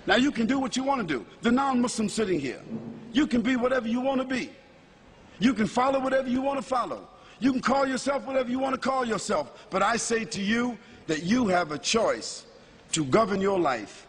Now you can do what you want to do. The non-Muslim sitting here, you can be whatever you want to be. You can follow whatever you want to follow. You can call yourself whatever you want to call yourself. But I say to you that you have a choice to govern your life.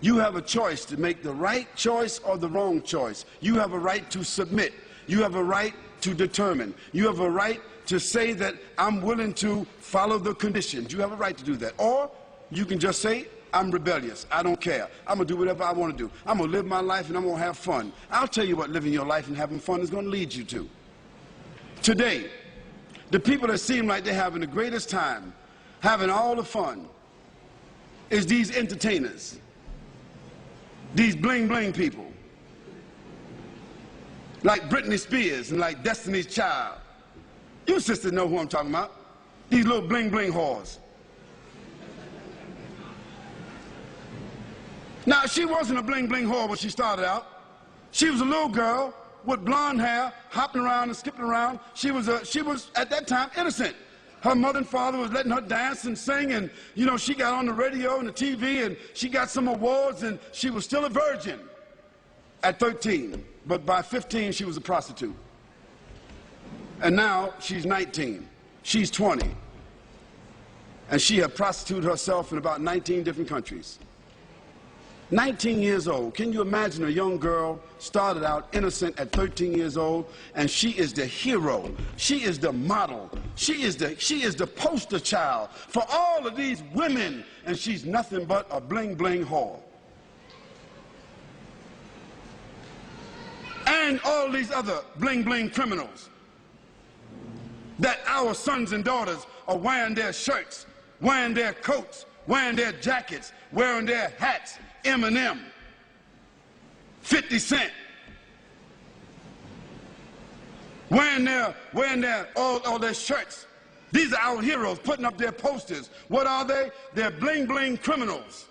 You have a choice to make the right choice or the wrong choice. You have a right to submit. You have a right to determine. You have a right to say that I'm willing to follow the conditions. You have a right to do that. Or you can just say, I'm rebellious. I don't care. I'm going to do whatever I want to do. I'm going to live my life and I'm going to have fun. I'll tell you what living your life and having fun is going to lead you to. Today, the people that seem like they're having the greatest time, having all the fun, is these entertainers, these bling-bling people, like Britney Spears and like Destiny's Child. You sisters know who I'm talking about. These little bling-bling whores. Now, she wasn't a bling-bling whore when she started out. She was a little girl with blonde hair, hopping around and skipping around. She was, at that time, innocent. Her mother and father was letting her dance and sing, and, you know, she got on the radio and the TV, and she got some awards, and she was still a virgin at 13. But by 15, she was a prostitute. And now she's 19. She's 20. And she had prostituted herself in about 19 different countries. 19 years old. Can you imagine a young girl started out innocent at 13 years old, and she is the hero. She is the model. She is the poster child for all of these women, and she's nothing but a bling-bling whore. And all these other bling-bling criminals that our sons and daughters are wearing their shirts, wearing their coats, wearing their jackets, wearing their hats. Eminem, 50 Cent, wearing all their shirts. These are our heroes, putting up their posters. What are they? They're bling-bling criminals,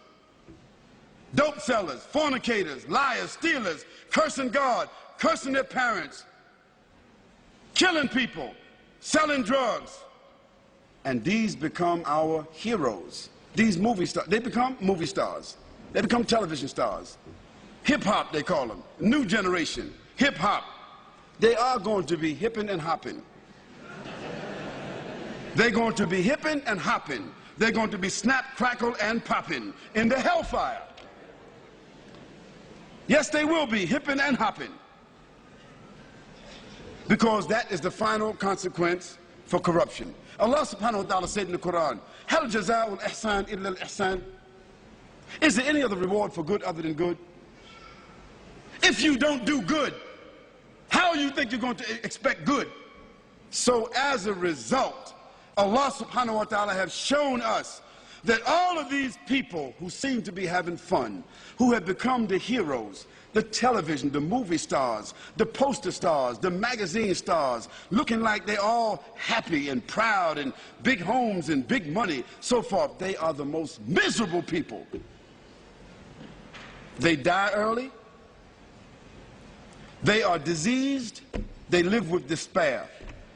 dope sellers, fornicators, liars, stealers, cursing God, cursing their parents, killing people, selling drugs. And these become our heroes. These movie stars, they become movie stars. They become television stars. Hip-hop, they call them. New generation. Hip-hop. They are going to be hipping and hopping. They're going to be hipping and hopping. They're going to be snap, crackle, and popping in the hellfire. Yes, they will be hipping and hopping. Because that is the final consequence for corruption. Allah subhanahu wa ta'ala said in the Qur'an, Hal jaza'ul ihsan illa al-ihsan. Is there any other reward for good other than good? If you don't do good, how do you think you're going to expect good? So as a result, Allah subhanahu wa ta'ala has shown us that all of these people who seem to be having fun, who have become the heroes, the television, the movie stars, the poster stars, the magazine stars, looking like they're all happy and proud and big homes and big money, so forth, they are the most miserable people. They die early. They are diseased. They live with despair.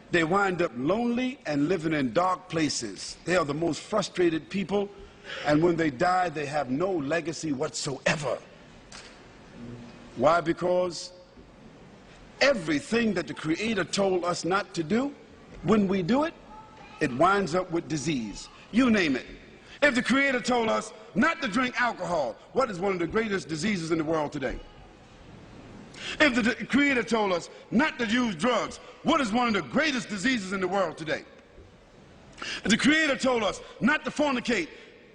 They wind up lonely and living in dark places. They are the most frustrated people, and when they die, they have no legacy whatsoever. Why? Because everything that the Creator told us not to do, when we do it, it winds up with disease. You name it. If the Creator told us not to drink alcohol, what is one of the greatest diseases in the world today? If the Creator told us not to use drugs, what is one of the greatest diseases in the world today? If the Creator told us not to fornicate,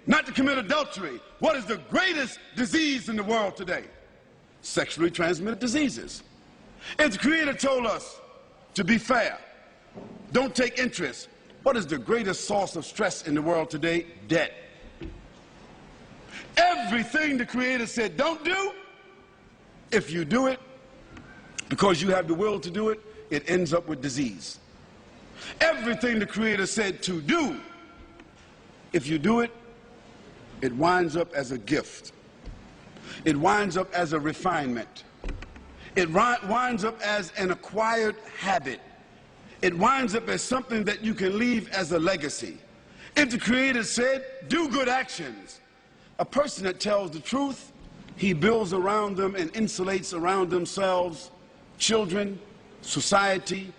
not to commit adultery, what is the greatest disease in the world today? Sexually transmitted diseases. If the Creator told us to be fair, don't take interest, what is the greatest source of stress in the world today? Debt. Everything the Creator said don't do, if you do it because you have the will to do it, it ends up with disease. Everything the Creator said to do, if you do it, it winds up as a gift. It winds up as a refinement. It winds up as an acquired habit. It winds up as something that you can leave as a legacy. If the Creator said, do good actions, a person that tells the truth he builds around them and insulates around themselves children, society,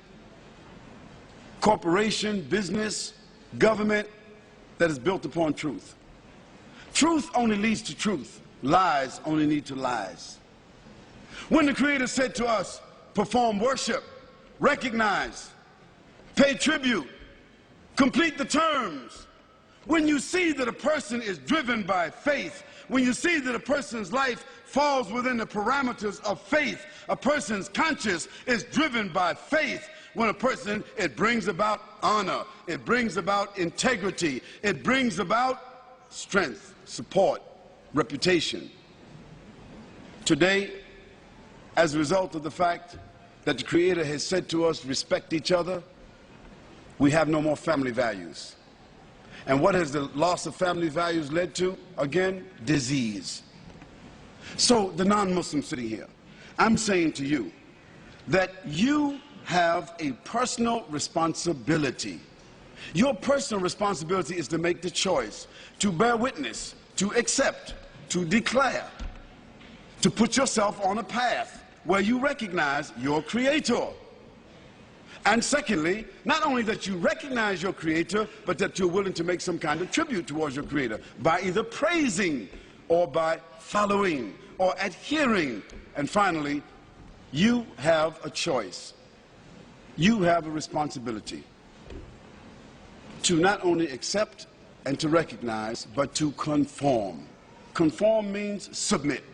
corporation, business, government that is built upon truth. Truth only leads to truth. Lies only lead to lies. When the Creator said to us, perform worship, recognize, pay tribute, complete the terms, when you see that a person is driven by faith, when you see that a person's life falls within the parameters of faith, a person's conscience is driven by faith, when a person, it brings about honor, it brings about integrity, it brings about strength, support, reputation. Today, as a result of the fact that the Creator has said to us, respect each other, we have no more family values. And what has the loss of family values led to? Again, disease. So the non-Muslim sitting here, I'm saying to you that you have a personal responsibility. Your personal responsibility is to make the choice, to bear witness, to accept, to declare, to put yourself on a path where you recognize your Creator. And secondly, not only that you recognize your Creator, but that you're willing to make some kind of tribute towards your Creator by either praising or by following or adhering. And finally, you have a choice. You have a responsibility to not only accept and to recognize, but to conform. Conform means submit.